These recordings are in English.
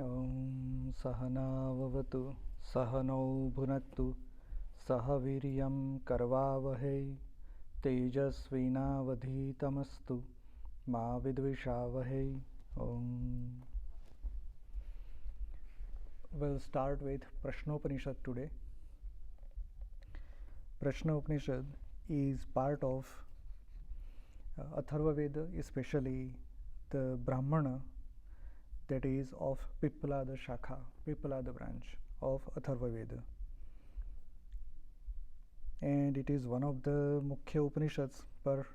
ॐ सहनाववतु सहनौ भुनक्तु सह वीर्यं करवावहै तेजस्विनावधीतमस्तु मा विद्विषावहै. We'll start with Prashna Upanishad today. Prashna Upanishad is part of Atharva Veda, especially the Brahmana, that is of Pippalada Shakha, Pippalada branch of Atharva Veda. And it is one of the Mukhya Upanishads per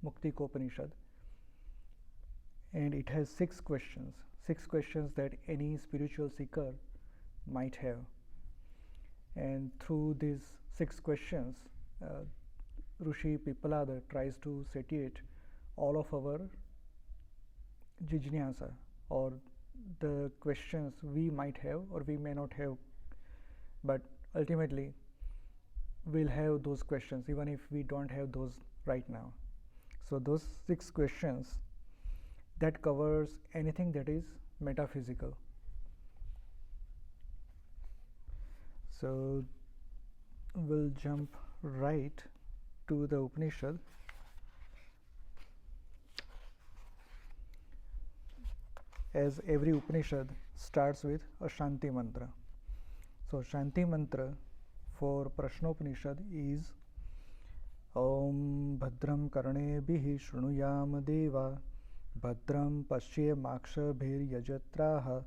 Muktika Upanishad. And it has six questions that any spiritual seeker might have. And through these six questions, Rishi Pippalada tries to satiate all of our jijnasa, or the questions we might have or we may not have, but ultimately we'll have those questions even if we don't have those right now. So those six questions that covers anything that is metaphysical. So we'll jump right to the Upanishad. As every Upanishad starts with a Shanti mantra. So Shanti mantra for Prashna Upanishad is Om Bhadram Karnebhihi Shrunuyam Deva Bhadram Pashyemakshabhir Yajatraha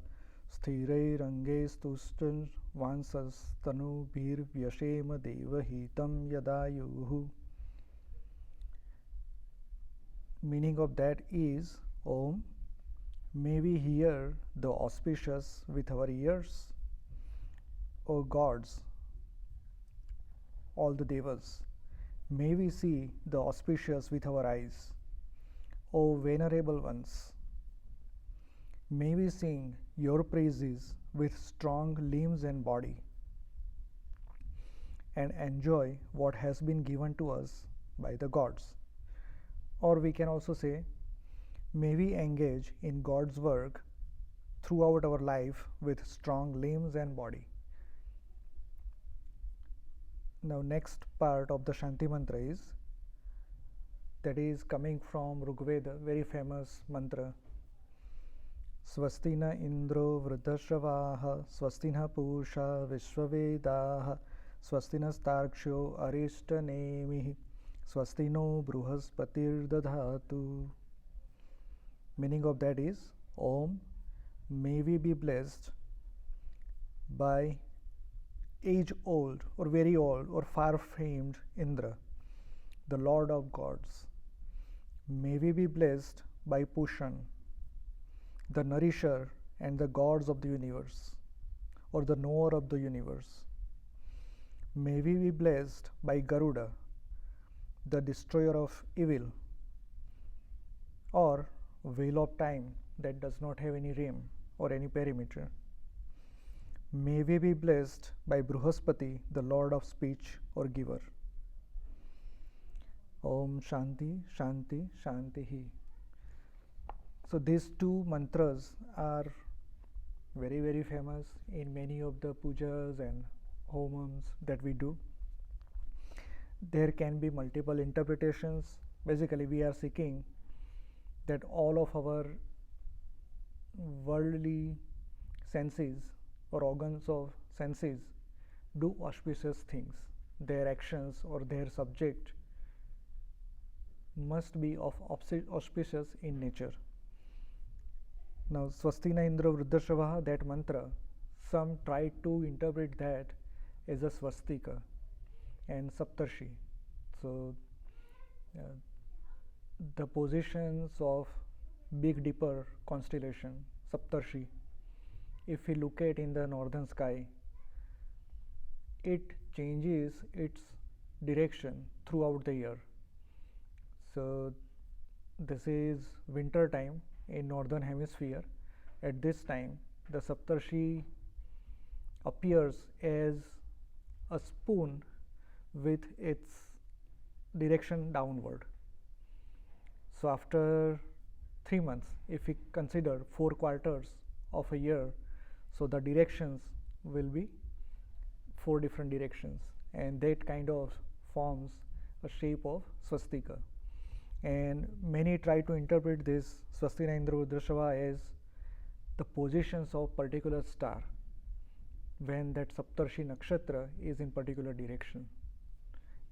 Sthirairange Stustan Vansastanu Vyashema Devahitam Yadayuhu. Meaning of that is Om, may we hear the auspicious with our ears, O gods, all the devas. May we see the auspicious with our eyes, O venerable ones. May we sing your praises with strong limbs and body, and enjoy what has been given to us by the gods. Or we can also say, may we engage in God's work throughout our life with strong limbs and body. Now next part of the Shanti mantra is coming from Rigveda, very famous mantra. Swastina Indro Vridhashavaha Swastina Pusha Vishwavedaha Swastina Starksho Arishta Nemihi Swastino Bruhaspatir Dadhatu. Meaning of that is Om, may we be blessed by age-old or very old or far-famed Indra, the Lord of gods. May we be blessed by Pushan, the nourisher and the gods of the universe, or the knower of the universe. May we be blessed by Garuda, the destroyer of evil, or wheel of time that does not have any rim or any perimeter. May we be blessed by Bruhaspati, the Lord of speech or giver. Om Shanti, Shanti, Shantihi. So these two mantras are very, very famous in many of the pujas and homams that we do. There can be multiple interpretations. Basically, we are seeking that all of our worldly senses or organs of senses do auspicious things. Their actions or their subject must be of auspicious in nature. Now, Swastina Indra Vridhashavaha, that mantra, some try to interpret that as a swastika and saptarshi. So, the positions of Big Dipper constellation, saptarshi, if we look at in the northern sky, it changes its direction throughout the year. So this is winter time in northern hemisphere. At this time, the saptarshi appears as a spoon with its direction downward. So after 3 months, if we consider 4 quarters of a year, so the directions will be 4 different directions, and that kind of forms a shape of swastika. And many try to interpret this Swastina Indra Rudrashava as the positions of particular star when that Saptarshi Nakshatra is in particular direction,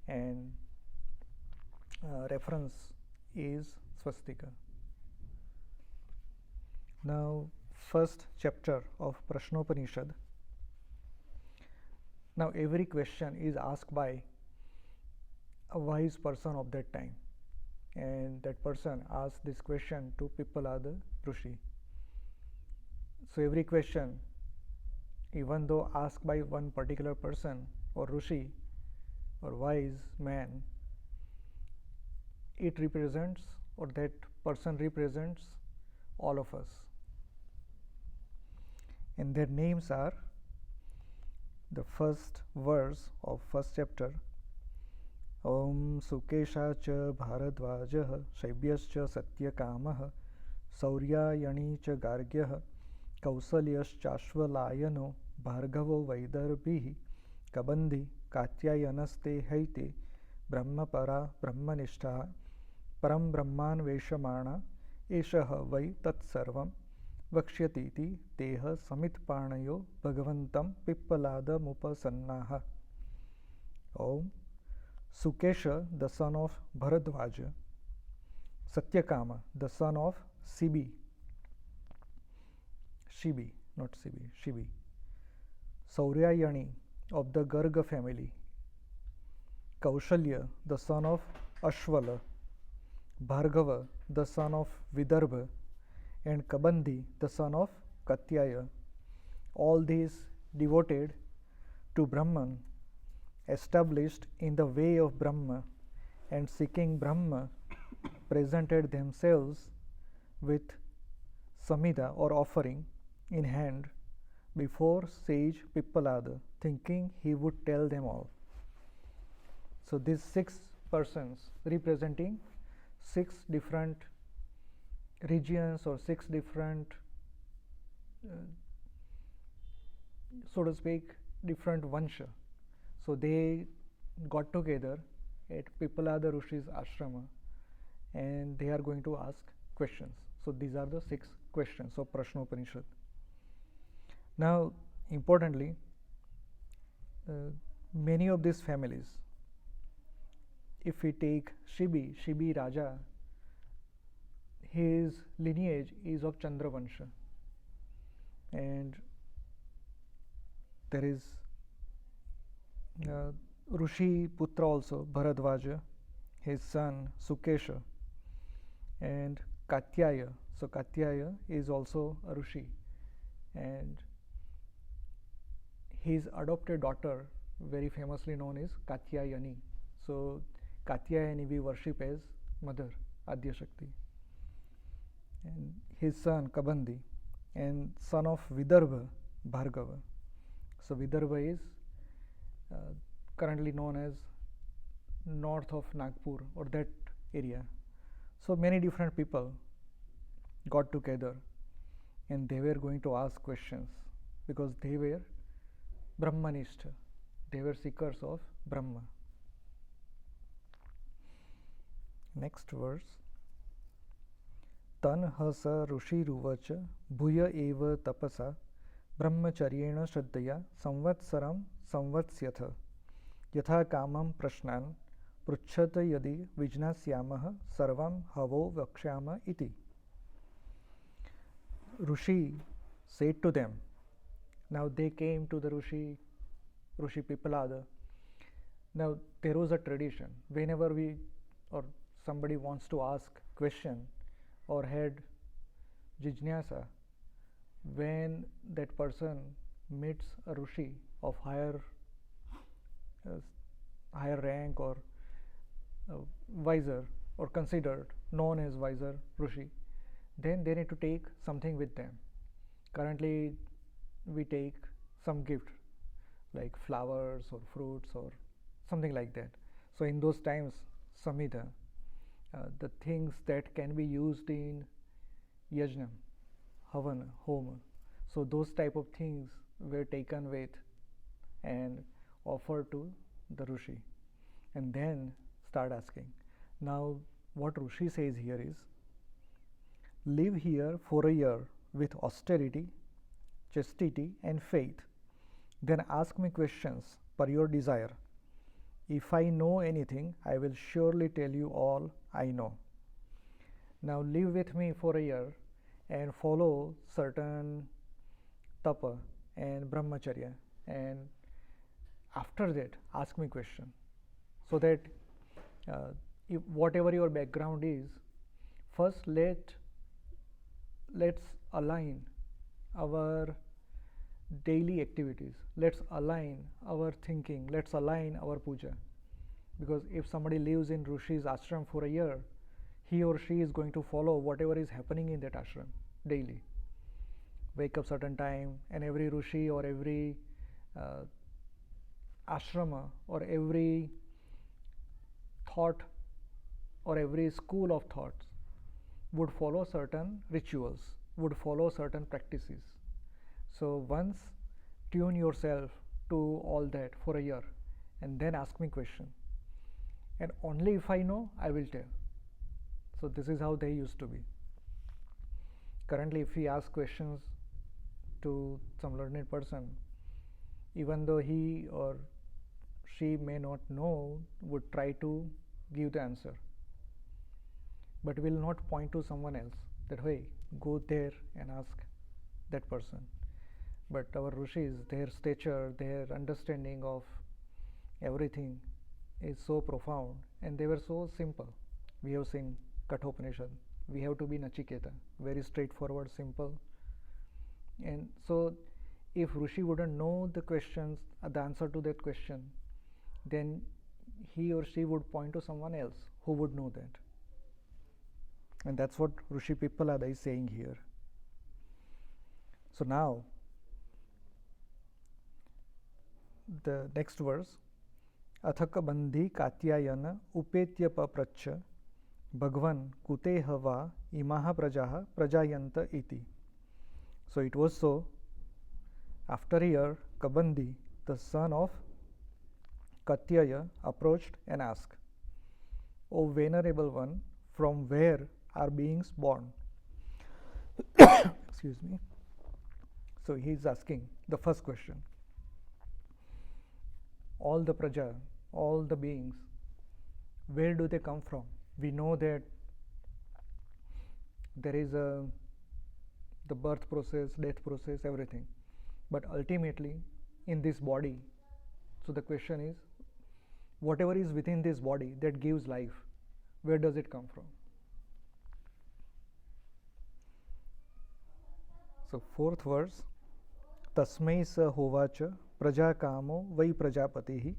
and reference is swastika. Now, first chapter of Prashna Upanishad. Now, every question is asked by a wise person of that time, and that person asked this question to Pippalada Rishi. So, every question, even though asked by one particular person or Rishi or wise man, it represents, or that person represents, all of us. And their names are the first verse of first chapter. Om Sukesha cha Bharadvajah Shaibyascha Satyakamah Sauryayani cha Gargyah Kausalyashchashvalayano Bhargavo Vaidarbhihi Kabandhi Katyayanaste Haite Brahmapara Brahmanishta Param Brahman Veshamana Eshaha Vai Tatsarvam Vakshyatiti Teha Samitpanayo Bhagavantam Pippalada Mupasannaha. Om Sukesha, the son of Bharadvaja, Satyakama, the son of Shibi, Sauryayani, of the Garga family, Kaushalya, the son of Ashvala, Bhargava, the son of Vidarbha, and Kabandhi, the son of Katyaya, all these devoted to Brahman, established in the way of Brahma and seeking Brahma, presented themselves with samida or offering in hand before sage Pippalada, thinking he would tell them all. So these 6 persons representing 6 different regions or 6 different, so to speak, different vansha. So they got together at Pippalada Rishi's ashrama, and they are going to ask questions. So these are the 6 questions of Prashna Upanishad. Now, importantly, many of these families, if we take Shibi Raja, his lineage is of Chandravansha, and there is Rishi Putra also, Bharadvaja, his son Sukesha, and Katyaya. So Katyaya is also a Rishi, and his adopted daughter, very famously known as Katyayani. So Katyayani we worship as Mother, Adya Shakti. And his son Kabandhi, and son of Vidarbha, Bhargava. So Vidarbha is currently known as north of Nagpur or that area. So many different people got together, and they were going to ask questions because they were Brahmanishta, they were seekers of Brahma. Next verse. Tan hasa rushiruvacha bhuya eva tapasa brahmacharyena shraddhaya samvatsaram samvatsyatha yatha kamam prashnan pruchhata yadi vijnasyamah sarvam havo vakshyama iti. Rishi said to them, now they came to the Rishi Pippalada. Now there was a tradition, whenever we or somebody wants to ask question or had jijnasa, when that person meets a Rishi of higher rank or wiser or considered known as wiser Rishi, then they need to take something with them. Currently we take some gift like flowers or fruits or something like that. So in those times, samhita, the things that can be used in yajna, havana, homa, So those type of things were taken with and offered to the Rishi, and then start asking. Now what Rishi says here is, live here for a year with austerity, chastity and faith, then ask me questions per your desire. If I know anything, I will surely tell you all I know. Now live with me for a year and follow certain tapa and brahmacharya, and after that ask me question, so that if whatever your background is, first let's align our daily activities, let's align our thinking, let's align our puja. Because if somebody lives in Rishi's ashram for a year, he or she is going to follow whatever is happening in that ashram daily. Wake up certain time, and every Rishi or every ashrama or every thought or every school of thoughts would follow certain rituals, would follow certain practices. So once tune yourself to all that for a year, and then ask me question, and only if I know I will tell. So this is how they used to be. Currently, if we ask questions to some learned person, even though he or she may not know, would try to give the answer, but will not point to someone else that, hey, go there and ask that person. But our Rishis, their stature, their understanding of everything is so profound, and they were so simple. We have seen Kathopanishad, we have to be Nachiketa, very straightforward, simple. And so if Rishi wouldn't know the questions, the answer to that question, then he or she would point to someone else who would know that. And that's what Rishi Pippalada is saying here. So now the next verse, Athaka bandhi katyayana upetya papracha bhagwan kuteha va imaha prajaha prajayanta iti. So it was so, after a year, Kabandhi, the son of Katyaya, approached and asked, O venerable one, from where are beings born? Excuse me. So he is asking the first question. All the praja, all the beings, where do they come from? We know that there is the birth process, death process, everything. But ultimately, in this body, so the question is, whatever is within this body that gives life, where does it come from? So fourth verse, Tasmai sa hovacha prajakamo vai prajapatihi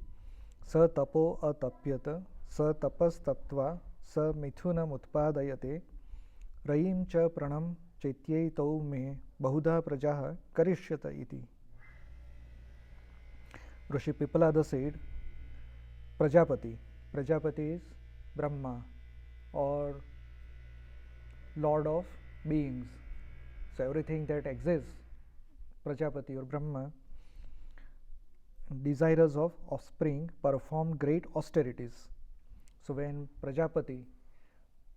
sa tapo atapyata sa tapas taptva sa mithunam utpadayate rayim cha pranam chaityetau me bahuda prajaha karishyata iti. Rishi Pippalada said, Prajapati is Brahma or Lord of beings. So everything that exists, Prajapati or Brahma, desirous of offspring, performed great austerities. So when Prajapati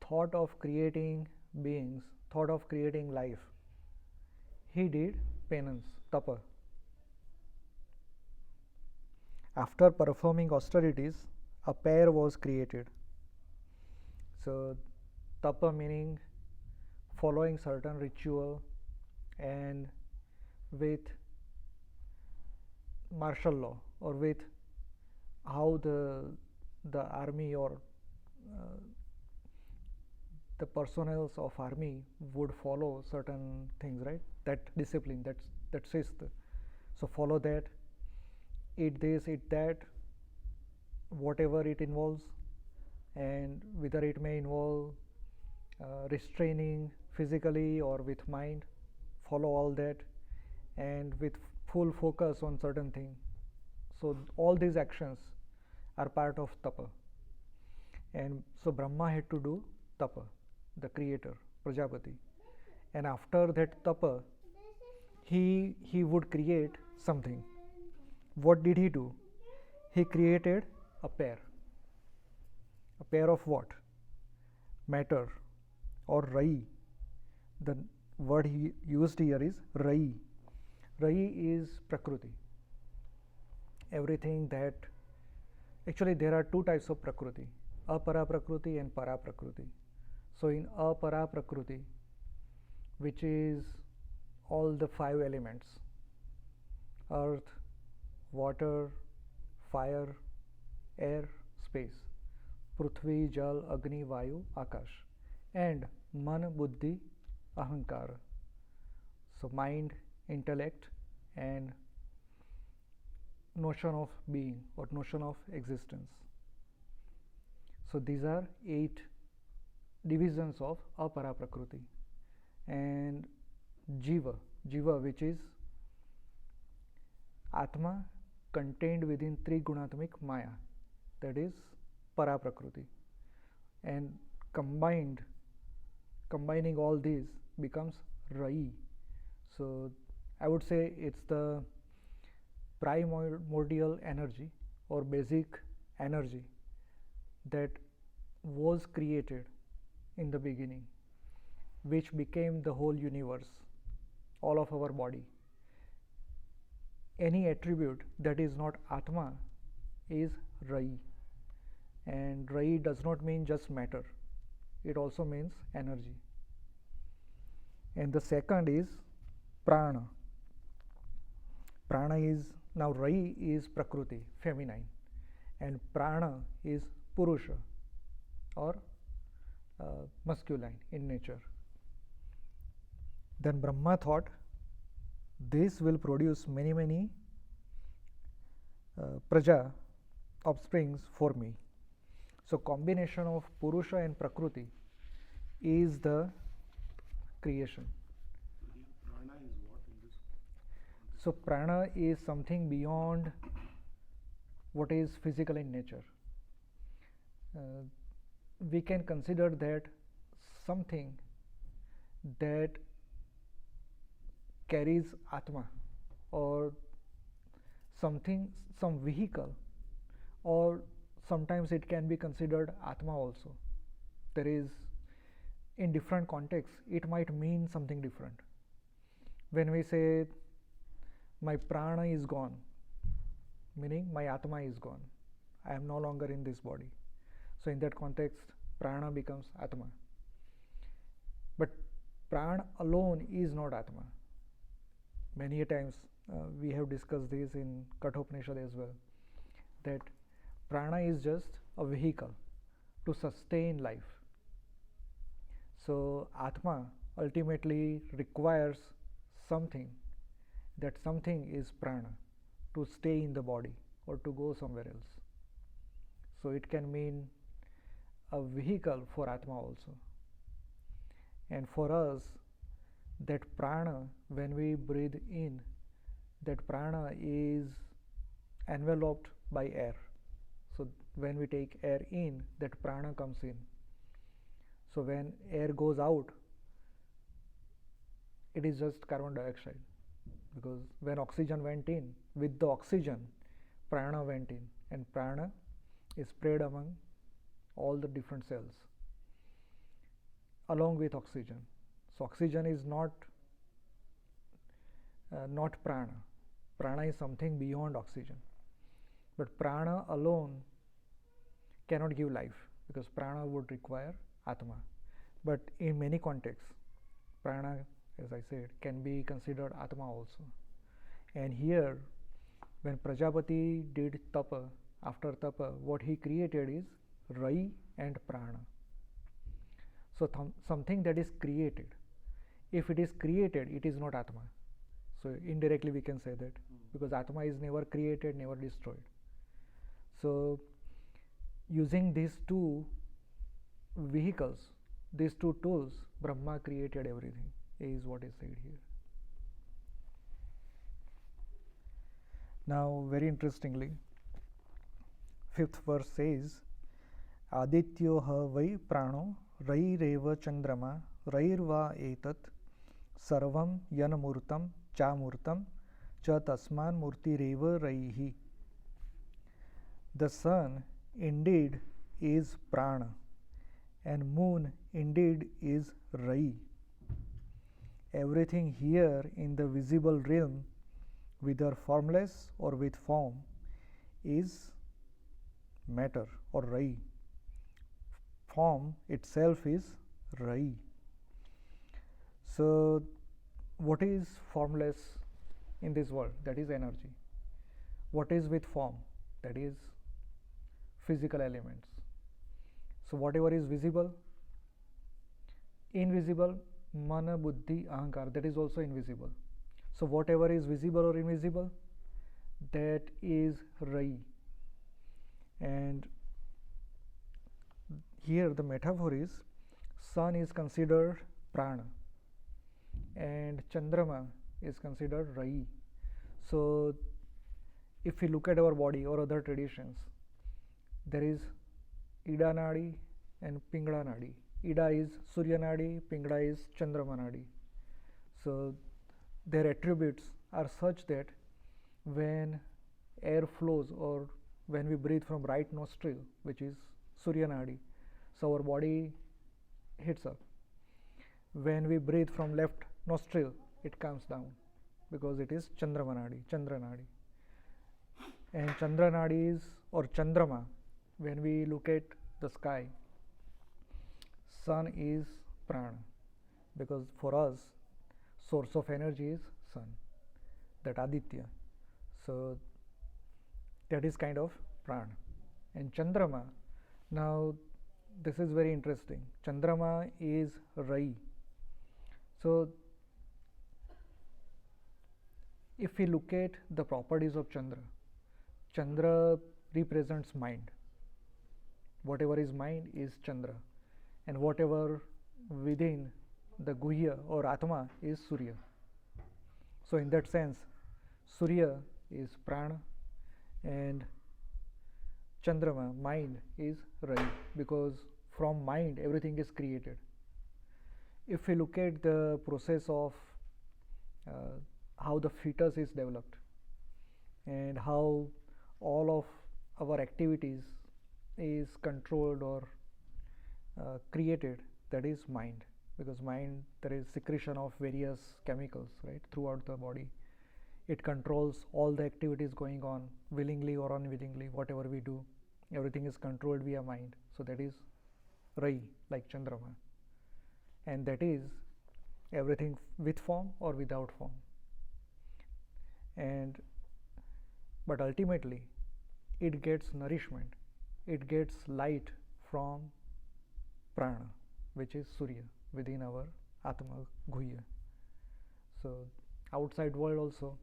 thought of creating beings, thought of creating life, he did penance, tapa. After performing austerities, a pair was created. So tapa meaning following certain ritual and with martial law, or with how the army or the personnel of army would follow certain things, right? That discipline, that shist. So follow that, eat this, eat that, whatever it involves, and whether it may involve restraining physically or with mind, follow all that, and with full focus on certain thing. So all these actions are part of tapa. And so Brahma had to do tapa, the creator, Prajapati. And after that tapa, he would create something. What did he do? He created a pair. A pair of what? Matter or Rai. The word he used here is Rai. Rai is Prakriti. Everything that, actually there are two types of Prakriti, Apara Prakriti and Para Prakriti. So in Apara Prakriti, which is all the five elements, earth, water, fire, air, space, Prithvi, Jal, Agni, Vayu, Akash, and Man, Buddhi, Ahankara. So mind, intellect, and notion of being or notion of existence. So these are 8 divisions of Apara Prakriti. And Jiva, which is Atma contained within Trigunatamik Maya, that is Para Prakriti. And combining all these becomes Rai. So I would say it's the primordial energy or basic energy that was created in the beginning, which became the whole universe, all of our body. Any attribute that is not Atma is Rai. And Rai does not mean just matter, it also means energy. And the second is Prana. Prana is, now Rai is Prakriti, feminine, and Prana is Purusha or masculine in nature. Then Brahma thought, this will produce many praja, offsprings for me. So combination of Purusha and Prakriti is the creation. Prana is what in this? So prana is something beyond what is physical in nature. We can consider that something that carries Atma, or something, some vehicle, or sometimes it can be considered Atma also. There is, in different contexts, it might mean something different. When we say my prana is gone, meaning my Atma is gone, I am no longer in this body. So in that context, prana becomes Atma. But prana alone is not Atma. Many times we have discussed this in Kathopanishad as well, that prana is just a vehicle to sustain life. So Atma ultimately requires something, that something is prana, to stay in the body or to go somewhere else. So it can mean a vehicle for Atma also. And for us, that prana, when we breathe in, that prana is enveloped by air. So when we take air in, that prana comes in. So when air goes out, it is just carbon dioxide, because when oxygen went in, with the oxygen prana went in, and prana is spread among all the different cells along with oxygen. So oxygen is not prana. Prana is something beyond oxygen. But prana alone cannot give life, because prana would require Atma. But in many contexts, prana, as I said, can be considered Atma also. And here, when Prajapati did tapa, after tapa, what he created is Rai and prana. So something that is created, if it is created, it is not Atma. So indirectly we can say that, because Atma is never created, never destroyed. So using these two vehicles, these two tools, Brahma created everything, is what is said here. Now very interestingly, 5th verse says, Adityo ha vai prano raireva chandrama rairva etat sarvam yanamurtam chamurtam cha tasman murtireva raihi. The sun indeed is prana, and moon indeed is rai. Everything here in the visible realm, whether formless or with form, is matter or rai. Form itself is rai. So what is formless in this world? That is energy. What is with form? That is physical elements. So whatever is visible, invisible, mana, buddhi, ahankar, that is also invisible. So whatever is visible or invisible, that is rai. And here the metaphor is sun is considered prana and chandrama is considered rai. So if we look at our body or other traditions, there is ida nadi and pingala nadi. Ida is surya nadi, pingala is chandrama nadi. So their attributes are such that when air flows or when we breathe from right nostril, which is surya nadi, so our body heats up. When we breathe from left nostril, it comes down because it is chandrama nadi, chandra nadi. And chandra nadi is, or chandrama, when we look at the sky, sun is prana, because for us source of energy is sun, that aditya. So that is kind of prana. And chandrama, now this is very interesting. Chandrama is rai. So if we look at the properties of Chandra, Chandra represents mind. Whatever is mind is Chandra, and whatever within the Guhya or Atma is Surya. So in that sense, Surya is prana and Chandrama, mind, is rai, because from mind everything is created. If we look at the process of how the fetus is developed and how all of our activities is controlled or created, that is mind, because mind, there is secretion of various chemicals, right, throughout the body. It controls all the activities going on, willingly or unwillingly, whatever we do, everything is controlled via mind. So that is rai, like chandrama, and that is everything with form or without form. And but ultimately it gets nourishment, it gets light from prana, which is surya, within our atma guhya. So outside world also,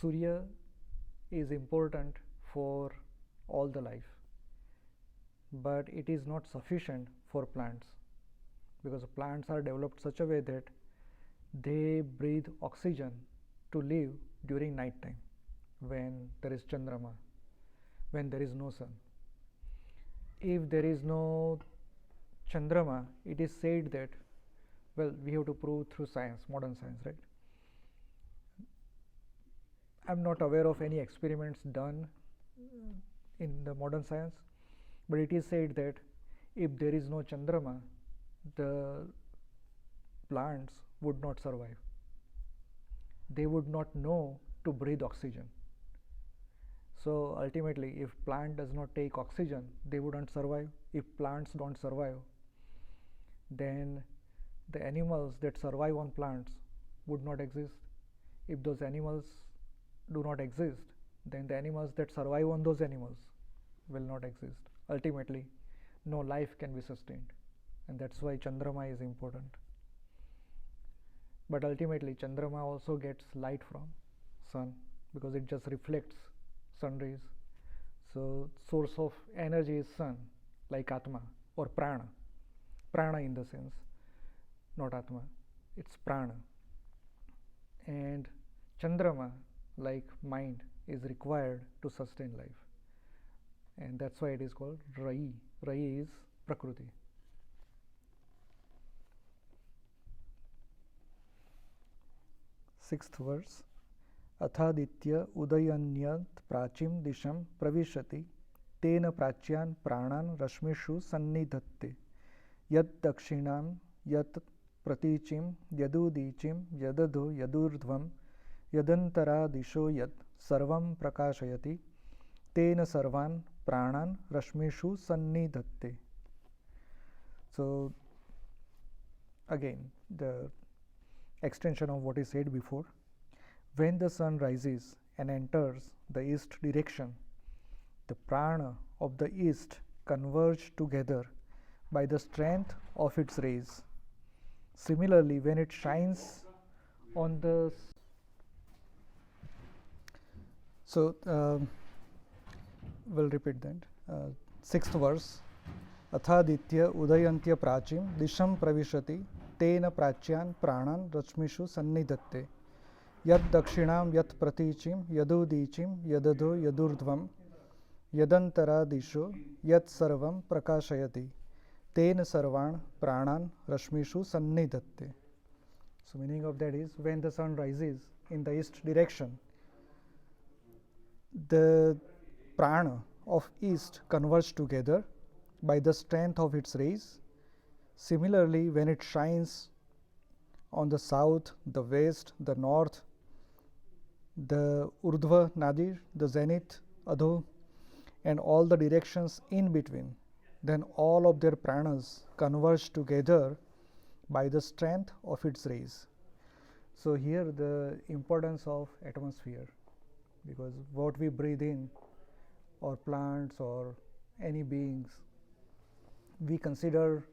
surya is important for all the life, but it is not sufficient for plants, because plants are developed such a way that they breathe oxygen to live during night time, when there is chandrama, when there is no sun. If there is no chandrama, it is said that, well, we have to prove through science, modern science, right? I'm not aware of any experiments done in the modern science, but it is said that if there is no chandrama, the plants would not survive. They would not know to breathe oxygen. So ultimately, if plant does not take oxygen, they wouldn't survive. If plants don't survive, then the animals that survive on plants would not exist. If those animals do not exist, then the animals that survive on those animals will not exist. Ultimately, no life can be sustained, and that's why chandrama is important. But ultimately, chandrama also gets light from sun, because it just reflects sun rays. So source of energy is sun, like atma or prana. Prana in the sense, not atma, it's prana. And chandrama, like mind, is required to sustain life, and that's why it is called rai. Rai is prakriti. 6th verse. Athaditya udayanyat prachim disham pravishati tena prachyan pranan rashmishu sannidhatte yad dakshinam yat pratichim yadudicim yadadho yadurdhvam yadantara disho yad sarvam prakashayati tena sarvan pranan rashmishu sannidhatte. So again, the extension of what is said before. When the sun rises and enters the east direction, the prana of the east converge together by the strength of its rays. Similarly, when it shines on the we'll repeat that. 6th verse. Athaditya udayantya prachim disham pravishati tena prachyan pranan rashmishu sannidhatte yad dakshinam yat pratichim yadudicim yadadho yadurdhvam yadantara disho yat sarvam prakashayati tena sarvan pranan rashmishu sannidhatte. So meaning of that is, when the sun rises in the east direction, the prana of east converge together by the strength of its rays. Similarly, when it shines on the south, the west, the north, the urdhva nadi, the zenith, adho, and all the directions in between, then all of their pranas converge together by the strength of its rays. So here the importance of atmosphere, because what we breathe in, or plants or any beings, we consider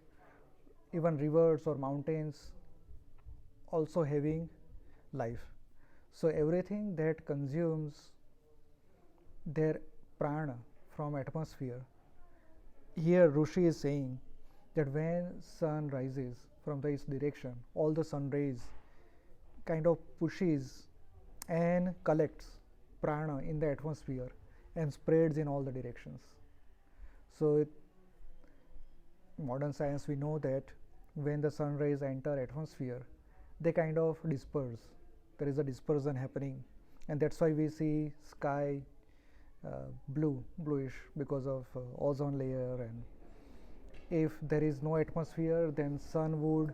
even rivers or mountains also having life. So everything that consumes their prana from atmosphere, here Rishi is saying that when sun rises from the east direction, all the sun rays kind of pushes and collects prana in the atmosphere and spreads in all the directions. So modern science, we know that when the sun rays enter atmosphere, they kind of disperse. There is a dispersion happening, and that's why we see sky bluish, because of ozone layer. And if there is no atmosphere, then sun would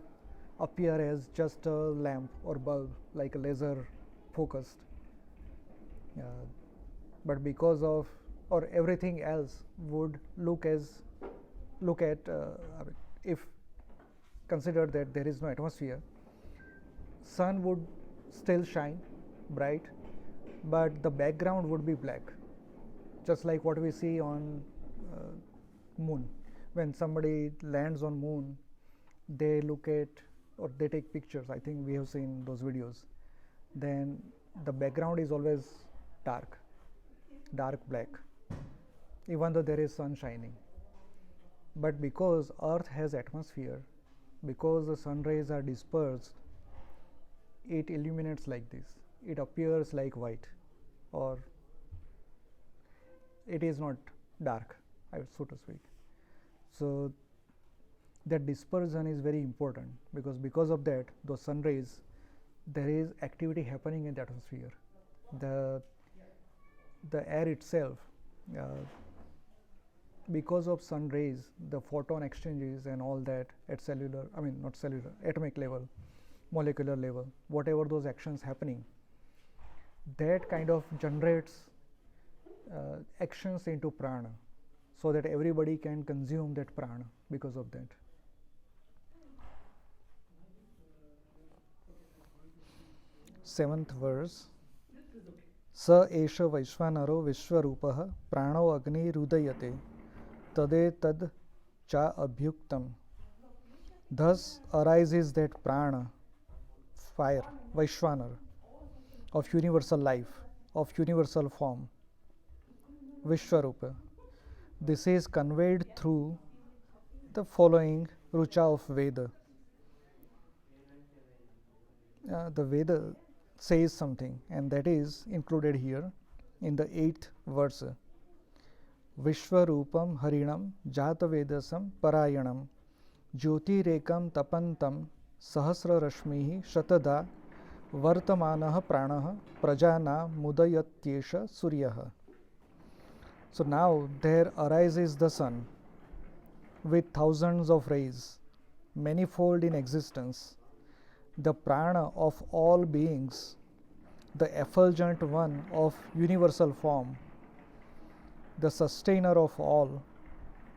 appear as just a lamp or bulb, like a laser focused. But because of, or everything else would if consider that there is no atmosphere, sun would still shine bright, but the background would be black, just like what we see on moon. When somebody lands on moon, they look at, or they take pictures, I think we have seen those videos, then the background is always dark black, even though there is sun shining. But because earth has atmosphere, because the sun rays are dispersed, it illuminates like this. It appears like white, or it is not dark, so to speak. So that dispersion is very important, because of that, those sun rays, there is activity happening in the atmosphere. The air itself, because of sun rays, the photon exchanges and all that at atomic level, molecular level, whatever those actions happening, that kind of generates actions into prana, so that everybody can consume that prana because of that. Seventh verse. Sa esha vaishvanaro vishwarupah prano agni rudayate tadetad cha abhyuktam. Thus arises that prana, fire, Vaishvanar, of universal life, of universal form, Vishwarupa. This is conveyed through the following Rucha of Veda. The Veda says something, and that is included here in the 8th verse. Vishwarupam harinam jatavedasam parayanam jyotirekam tapantam sahasra rashmihi shatada Vartamanah pranah prajana mudayatyesha suryah. So now there arises the sun with thousands of rays, manifold in existence, the prana of all beings, the effulgent one of universal form, the sustainer of all,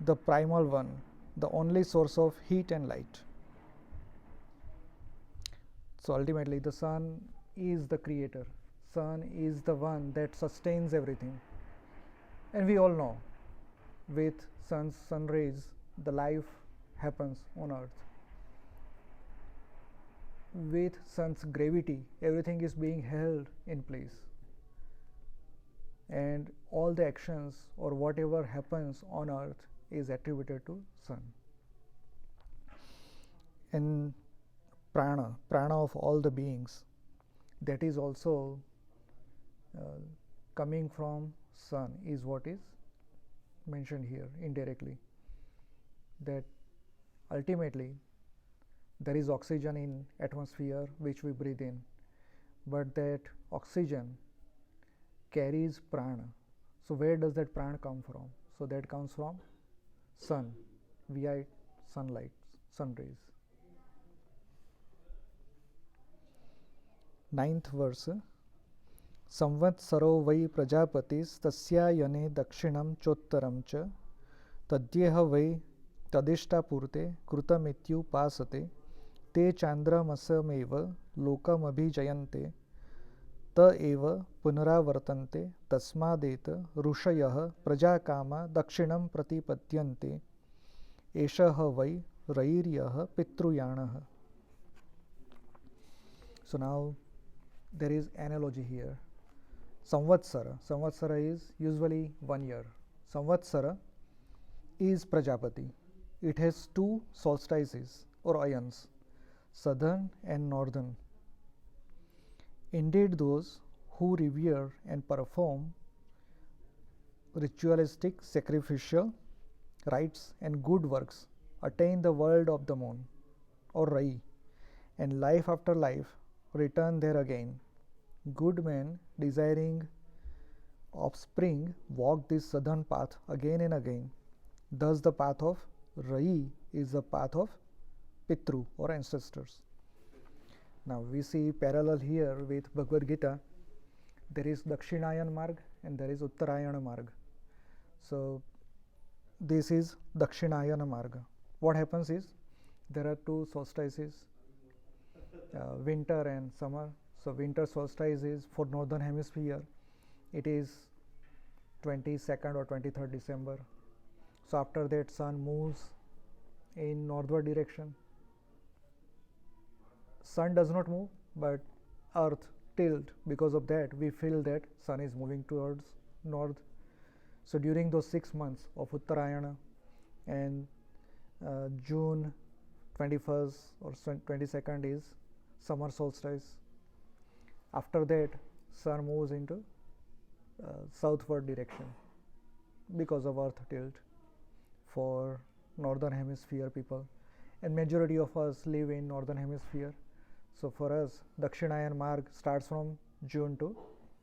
the primal one, the only source of heat and light. So ultimately the sun is the creator. Sun is the one that sustains everything. And we all know with sun rays the life happens on earth. With sun's gravity everything is being held in place. And all the actions or whatever happens on earth is attributed to sun. And prana of all the beings, that is also coming from sun, is what is mentioned here indirectly, that ultimately there is oxygen in atmosphere which we breathe in, but that oxygen carries prana. So where does that prana come from? So that comes from sun via sunlight, sun rays. 9th verse. संवत्सरो वै प्रजापतिस्तस्यायने दक्षिणं चोत्तरं च तद्येह वै तदिष्टापूर्ते कृतमित्युपासते ते चान्द्रमसमेव लोकमभिजयन्ते त एव पुनरावर्तन्ते तस्मादेत ऋषयः प्रजाकामा दक्षिणं प्रतिपद्यन्ते एषः वै रैर्यः पितृयाणः. So now there is analogy here. Samvatsara is usually 1 year. Samvatsara is Prajapati. It has 2 solstices or ayans, southern and northern. Indeed, those who revere and perform ritualistic sacrificial rites and good works attain the world of the moon or Rai, and life after life return there again. Good men desiring offspring walk this southern path again and again. Thus the path of Rai is the path of Pitru or ancestors. Now we see parallel here with Bhagavad Gita. There is Dakshinayan Marg and there is Uttarayana Marg. So this is Dakshinayana Marga. What happens is there are 2 solstices, winter and summer. So winter solstice is for northern hemisphere. It is 22nd or 23rd December. So after that sun moves in northward direction. Sun does not move, but earth tilt. Because of that we feel that sun is moving towards north. So during those 6 months of Uttarayana and June 21st or 22nd is summer solstice. After that sun moves into southward direction because of earth tilt for northern hemisphere people, and majority of us live in northern hemisphere. So for us Dakshinayan Marg starts from June to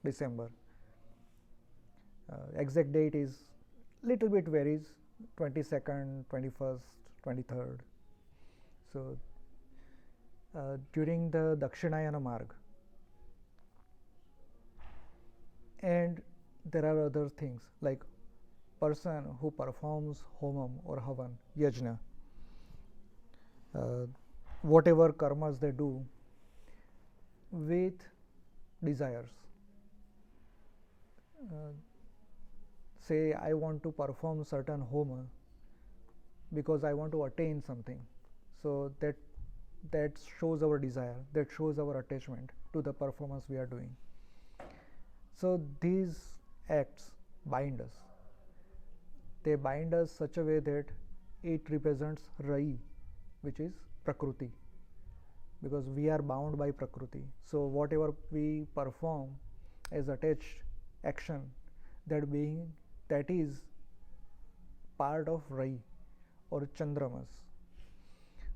December. Exact date is little bit varies, 22nd, 21st, 23rd. So during the Dakshinayana Marg, and there are other things like person who performs homam or havan, yajna, whatever karmas they do with desires. Say I want to perform certain homa because I want to attain something. So that shows our desire, that shows our attachment to the performance we are doing. So these acts bind us. They bind us such a way that it represents Rai, which is Prakriti, because we are bound by Prakriti. So whatever we perform as attached action, that is part of Rai or Chandramas.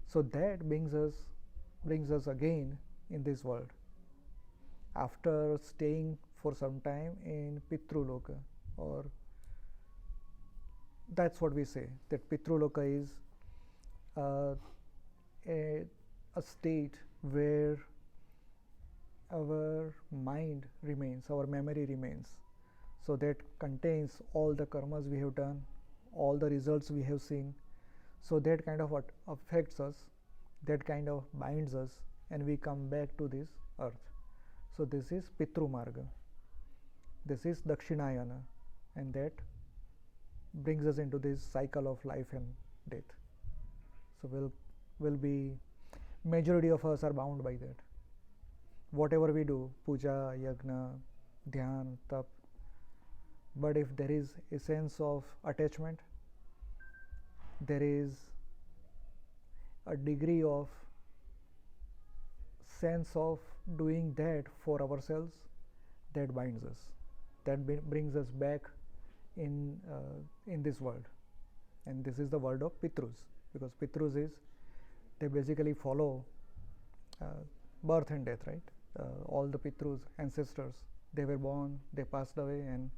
So that brings us again in this world. after staying for some time in Pitruloka, or that's what we say, that Pitruloka is uh, a state where our mind remains, our memory remains. So that contains all the karmas we have done, all the results we have seen. So that kind of what affects us, that kind of binds us, and we come back to this earth. So this is Pitru Marga. This is Dakshinayana, and that brings us into this cycle of life and death. So will be majority of us are bound by that. Whatever we do, puja, yagna, dhyan, tap, but if there is a sense of attachment, there is a degree of sense of doing that for ourselves, that binds us, that brings us back in this world. And this is the world of Pitrus, because Pitrus is, they basically follow birth and death, right? All the Pitrus, ancestors, they were born, they passed away, and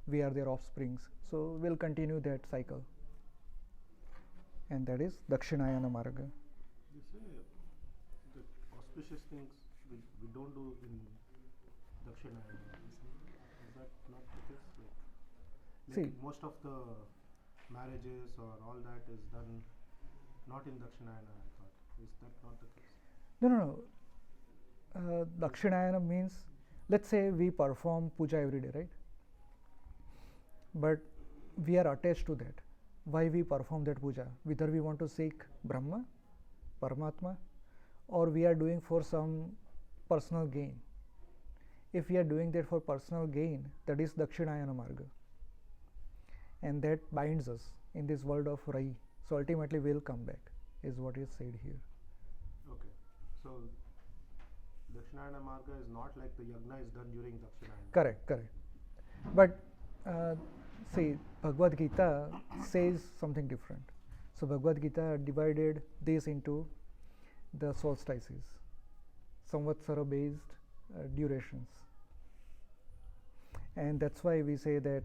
we are their offsprings. So we'll continue that cycle, and that is Dakshinayana Marga. They say the auspicious things we don't do in Dakshinayana. Is that not the case? Like most of the marriages or all that is done not in Dakshinayana, I thought. Is that not the case? No. Dakshinayana means, let's say we perform puja every day, right? But we are attached to that. Why we perform that puja? Whether we want to seek Brahma, Paramatma, or we are doing for some personal gain. If we are doing that for personal gain, that is Dakshinayana Marga, and that binds us in this world of Rai. So ultimately we will come back, is what is said here. Okay. So Dakshinayana Marga is not like the yagna is done during Dakshinayana. Correct. But see, Bhagavad Gita says something different. So Bhagavad Gita divided this into the solstices, Samvatsara based durations, and that's why we say that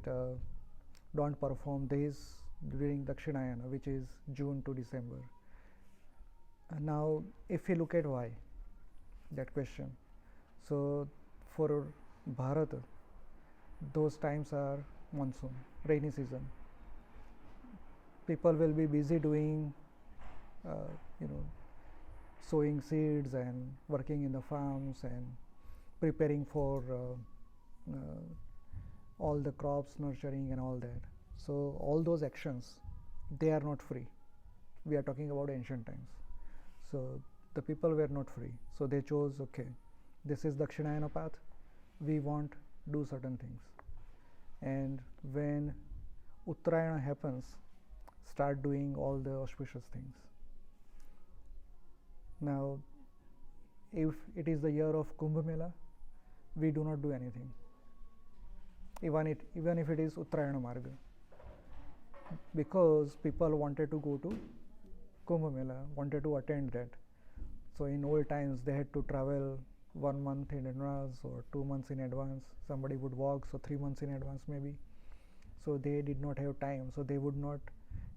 don't perform this during Dakshinayana, which is June to December. Now if we look at why, that question, so for Bharata, those times are monsoon, rainy season. People will be busy doing sowing seeds and working in the farms and preparing for all the crops, nurturing and all that. So all those actions, they are not free. We are talking about ancient times. So the people were not free. So they chose, okay, this is Dakshinayana path, we want do certain things. And when Uttarayana happens, start doing all the auspicious things. Now if it is the year of Kumbh Mela, we do not do anything, even if it is Uttarayana Marga, because people wanted to go to Kumbh Mela, wanted to attend that. So in old times they had to travel 1 month in advance or 2 months in advance. Somebody would walk, so 3 months in advance maybe. So they did not have time, so they would not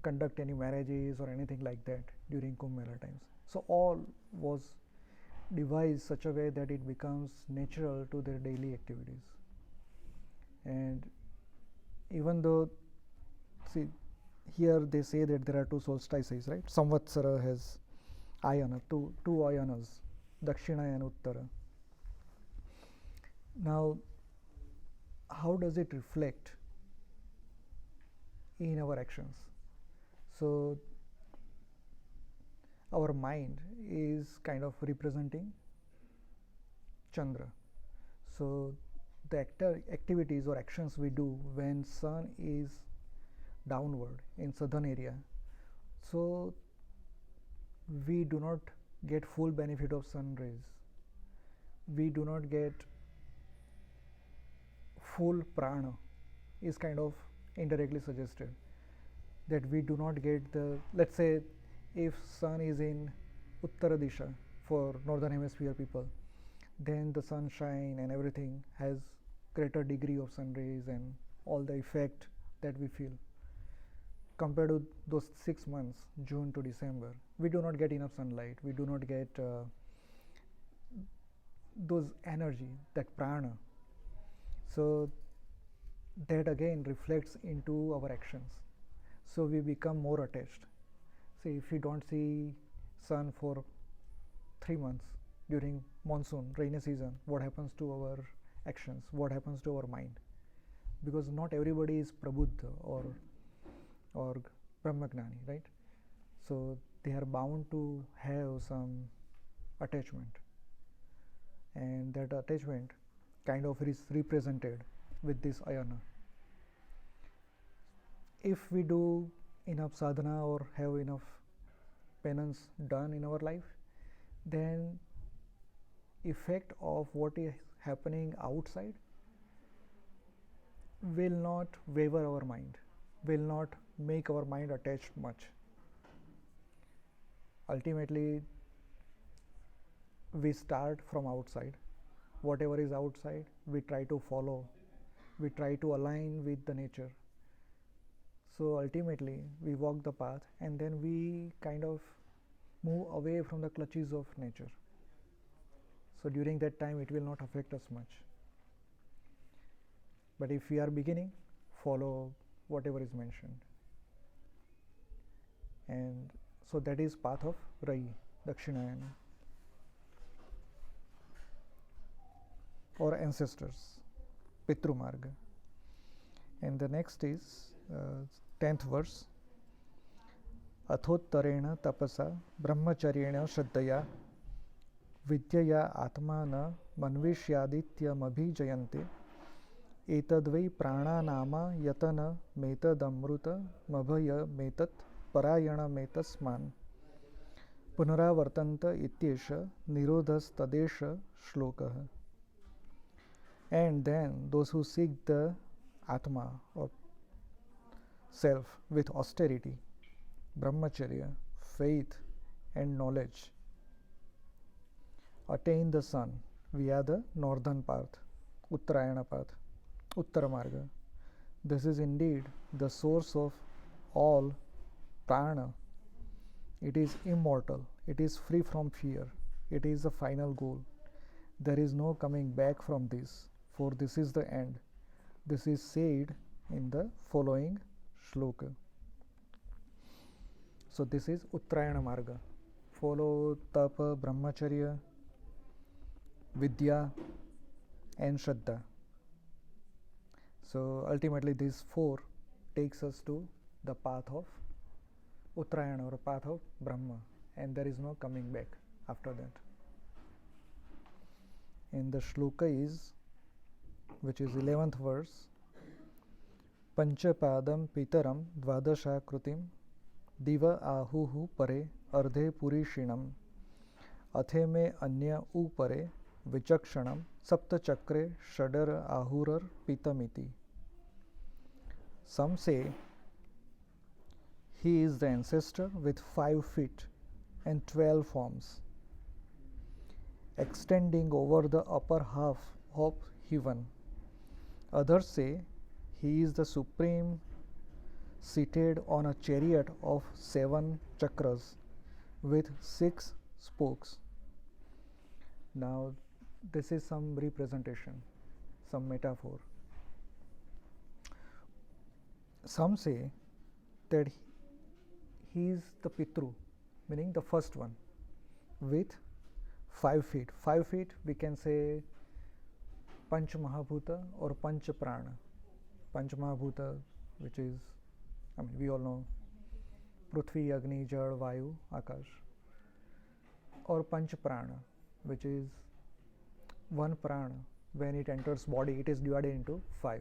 conduct any marriages or anything like that during Kumbh Mela times. So all was devised such a way that it becomes natural to their daily activities. And even though, see, here they say that there are 2 solstices, right? Samvatsara has ayana, two ayanas, Dakshina and Uttara. Now how does it reflect in our actions? So our mind is kind of representing Chandra. So the activities or actions we do when sun is downward in southern area, so we do not get full benefit of sun rays, we do not get full prana, is kind of indirectly suggested that we do not get the, let's say if sun is in Uttara Disha for northern hemisphere people, then the sunshine and everything has greater degree of sun rays and all the effect that we feel. Compared to those 6 months, June to December, we do not get enough sunlight, we do not get those energy, that prana. So that again reflects into our actions. So we become more attached. See, if we don't see sun for 3 months during monsoon, rainy season, what happens to our actions? What happens to our mind? Because not everybody is prabuddha or brahmagnani, right? So they are bound to have some attachment, and that attachment kind of is represented with this ayana. If we do enough sadhana or have enough penance done in our life, then effect of what is happening outside will not waver our mind, will not make our mind attached much. Ultimately, we start from outside. Whatever is outside, we try to follow, we try to align with the nature. So ultimately, we walk the path and then we kind of move away from the clutches of nature. So during that time, it will not affect us much. But if we are beginning, follow whatever is mentioned. And so that is path of Rai, Dakshinayana, or ancestors, Pitru Marga. And the next is 10th verse. Athottareణ tapasa brahmacharyena shraddhaya vidyaya atmana manvishyadityamabhijayante etadvai prananama yatana metadamruta mabhaya metat parayana metasman punaravartanta ityesha nirodhastadesha shloka. And then those who seek the Atma or self with austerity, brahmacharya, faith and knowledge attain the sun via the northern path, Uttarayana path, Uttara Marga. This is indeed the source of all prana. It is immortal, it is free from fear, it is the final goal. There is no coming back from this, for this is the end. This is said in the following shloka. So this is Uttarayana Marga. Follow tapa, brahmacharya, vidya and shraddha. So ultimately these four takes us to the path of Uttarayana or path of Brahma, and there is no coming back after that. And the shloka is, which is 11th verse, Panchapadam Pitaram Dvadashakrutim Diva Ahuhu Pare Ardhe Purishinam Athe me Anya Upare Vichakshanam Sapta Chakre Shadar Ahurar Pitamiti. Some say he is the ancestor with 5 feet and 12 forms, extending over the upper half of heaven. Others say he is the supreme, seated on a chariot of 7 chakras with 6 spokes. Now this is some representation, some metaphor. Some say that he is the Pitru, meaning the first one, with 5 feet. 5 feet we can say Panch Mahabhuta or Panch Prana. Panch Mahabhuta, which is, we all know Prithvi, Agni, Jal, Vayu, Akash. Or Panch Prana, which is one prana. When it enters body, it is divided into 5.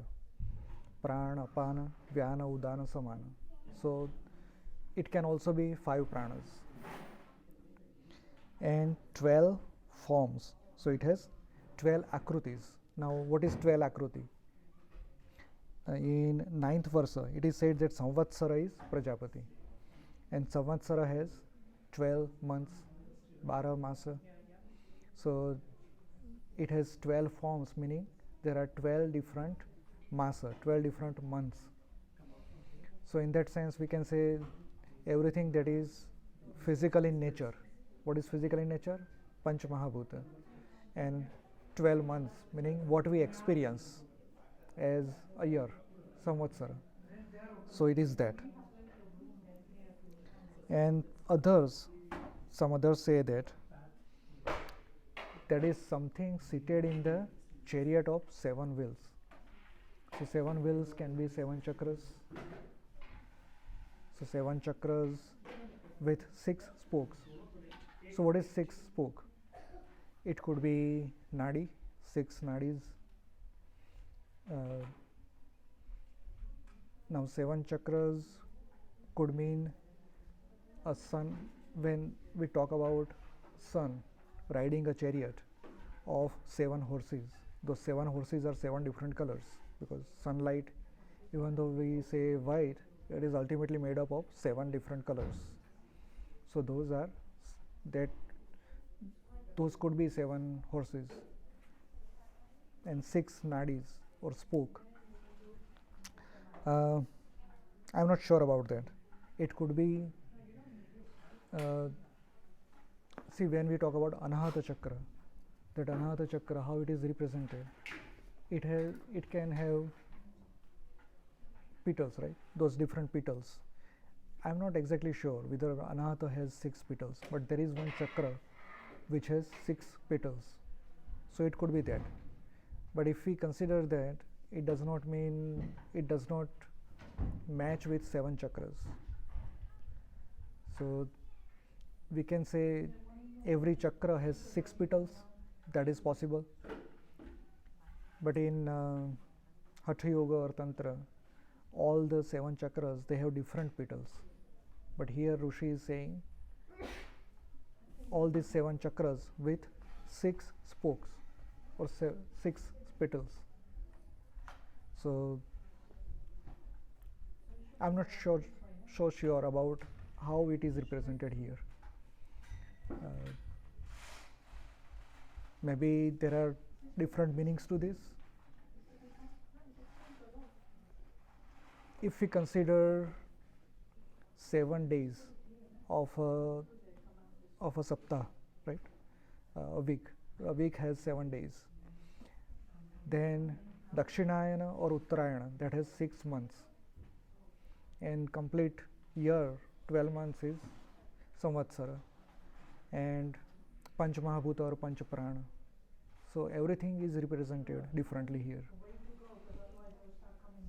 Prana, Apana, Vyana, Udana, Samana. So it can also be 5 pranas. And 12 forms. So it has 12 akrutis. Now what is 12 akruti? In 9th verse, it is said that Samvatsara is Prajapati. And Samvatsara has 12 months, 12 masa. So it has 12 forms, meaning there are 12 different masa, 12 different months. So in that sense we can say everything that is physical in nature. What is physical in nature? Panch Mahabhuta. And 12 months, meaning what we experience as a year, samvatsara. So it is that. And some others say that is something seated in the chariot of 7 wheels. So 7 wheels can be 7 chakras. So 7 chakras with 6 spokes. So what is 6 spoke? It could be nadi, 6 nadis. Now 7 chakras could mean a sun. When we talk about sun riding a chariot of 7 horses, those 7 horses are 7 different colors, because sunlight, even though we say white, it is ultimately made up of 7 different colors. So those could be 7 horses and 6 nadis or spoke. I'm not sure about that. It could be see, when we talk about Anahata Chakra, that Anahata Chakra, how it is represented, it can have petals, right? Those different petals. I'm not exactly sure whether Anahata has 6 petals, but there is one chakra which has 6 petals. So it could be that. But if we consider that, it does not match with 7 chakras. So we can say every chakra has 6 petals. That is possible. But in Hatha Yoga or Tantra, all the 7 chakras, they have different petals. But here Rishi is saying all these 7 chakras with 6 spokes or 6 petals. So I'm not so sure about how it is represented here. Maybe there are different meanings to this. If we consider 7 days of a saptah, right? A week has 7 days. Then Dakshinayana or Uttarayana, that has 6 months. And complete year, 12 months, is Samvatsara. And Panch Mahabhuta or Panch Prana. So everything is represented differently here.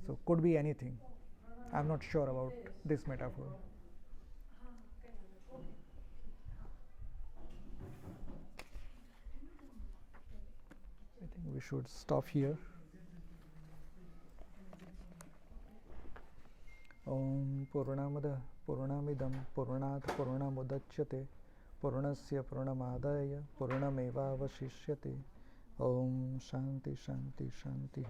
So could be anything. I'm not sure about this metaphor. I think we should stop here. Om Purnamada Purnamidam Purnat Purnamudachyate Purnasya Purnamadaya Purnameva Vashishyate. Om Shanti Shanti Shanti.